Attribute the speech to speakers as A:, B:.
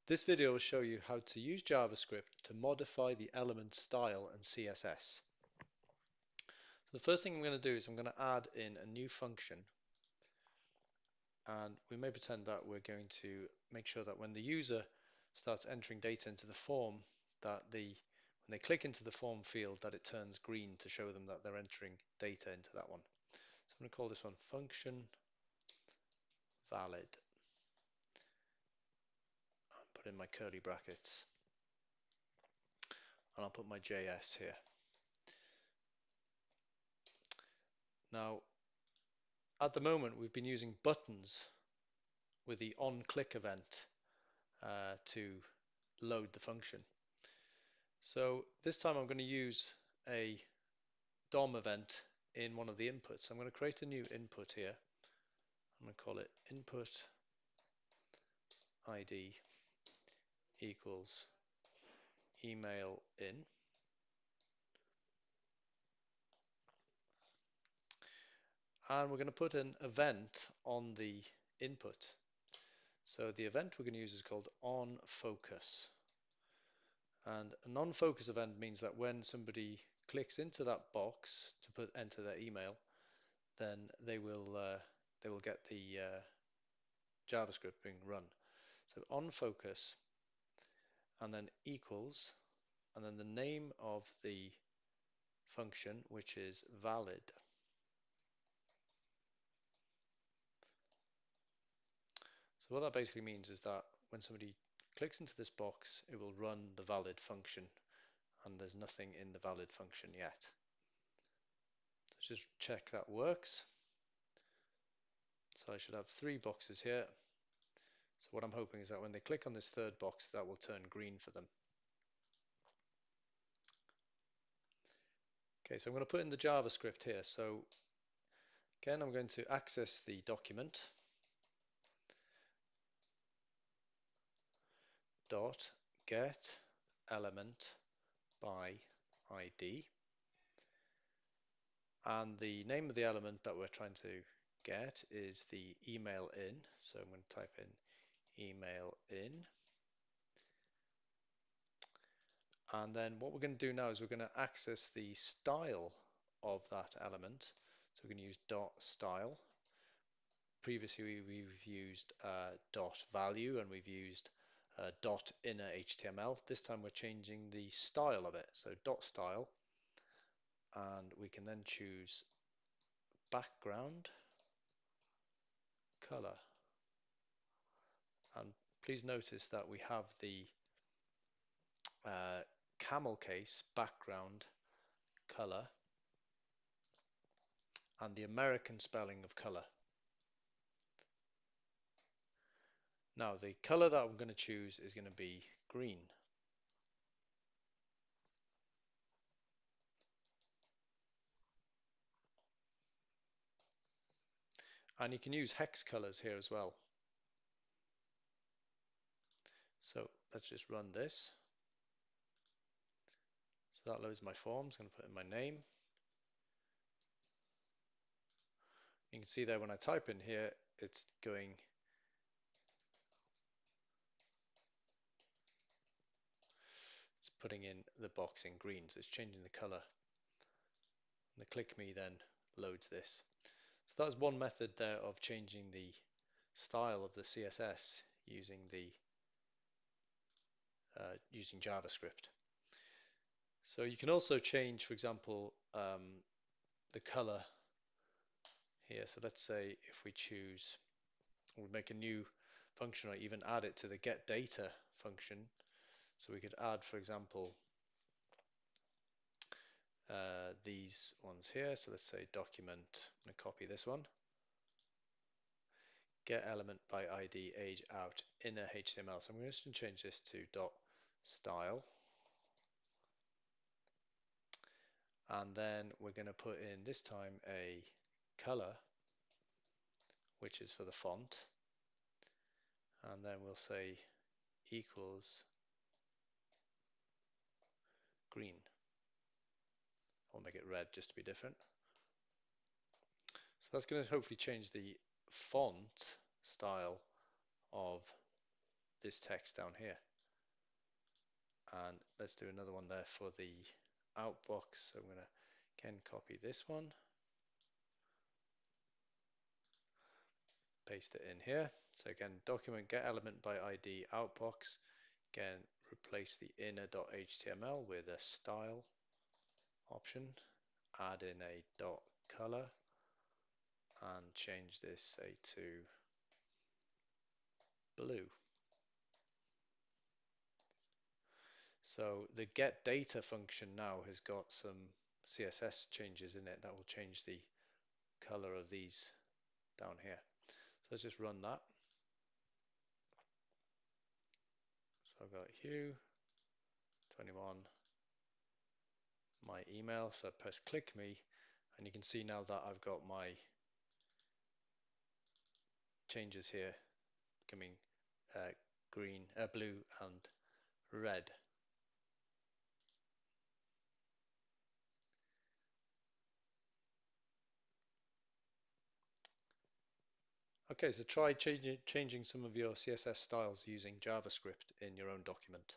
A: This video will show you how to use JavaScript to modify the element style and CSS. So the first thing I'm going to do is I'm going to add in a new function, and we may pretend that we're going to make sure that when the user starts entering data into the form, that when they click into the form field, that it turns green to show them that they're entering data into that one. So I'm going to call this one function valid, and put in my curly brackets, and I'll put my JS here. Now, at the moment, we've been using buttons with the on-click event to load the function. So this time I'm going to use a DOM event in one of the inputs. I'm going to create a new input here. I'm going to call it input ID equals email in. And we're going to put an event on the input. So the event we're going to use is called onFocus. And a non-focus event means that when somebody clicks into that box to enter their email, then they will get the JavaScript being run. So onFocus and then equals and then the name of the function, which is valid. So what that basically means is that when somebody clicks into this box, it will run the valid function, and there's nothing in the valid function yet. So just check that works. So I should have 3 boxes here. So what I'm hoping is that when they click on this third box, that will turn green for them. Okay, so I'm going to put in the JavaScript here. So again, I'm going to access the document dot get element by ID, and the name of the element that we're trying to get is the email in. So I'm going to type in email in. And then what we're going to do now is we're going to access the style of that element. So we're going to use dot style. Previously we've used dot value, and we've used dot inner HTML. This time we're changing the style of it. So dot style, and we can then choose background color. And please notice that we have the camel case background color and the American spelling of color. Now the color that I'm going to choose is going to be green. And you can use hex colors here as well. So let's just run this. So that loads my forms. I'm going to put in my name. You can see there when I type in here, it's putting in the box in green, so it's changing the color. And the click me then loads this. So that's one method there of changing the style of the CSS using using JavaScript. So you can also change, for example, the color here. So let's say if we choose, we'll make a new function or even add it to the get data function. So we could add, for example, these ones here. So let's say document, I'm going to copy this one. Get element by ID age out inner HTML. So I'm just going to change this to dot style. And then we're going to put in this time a color, which is for the font. And then we'll say equals green. I'll make it red just to be different. So that's going to hopefully change the font style of this text down here. And let's do another one there for the outbox. So I'm going to again copy this one, paste it in here. So again, document get element by ID outbox. Again, replace the inner.html with a style option. Add in a dot color and change this, say, to blue. So the get data function now has got some CSS changes in it that will change the color of these down here. So let's just run that. So I've got Hugh 21, my email. So I press click me, and you can see now that I've got my changes here coming green, blue, and red. Okay, so try changing some of your CSS styles using JavaScript in your own document.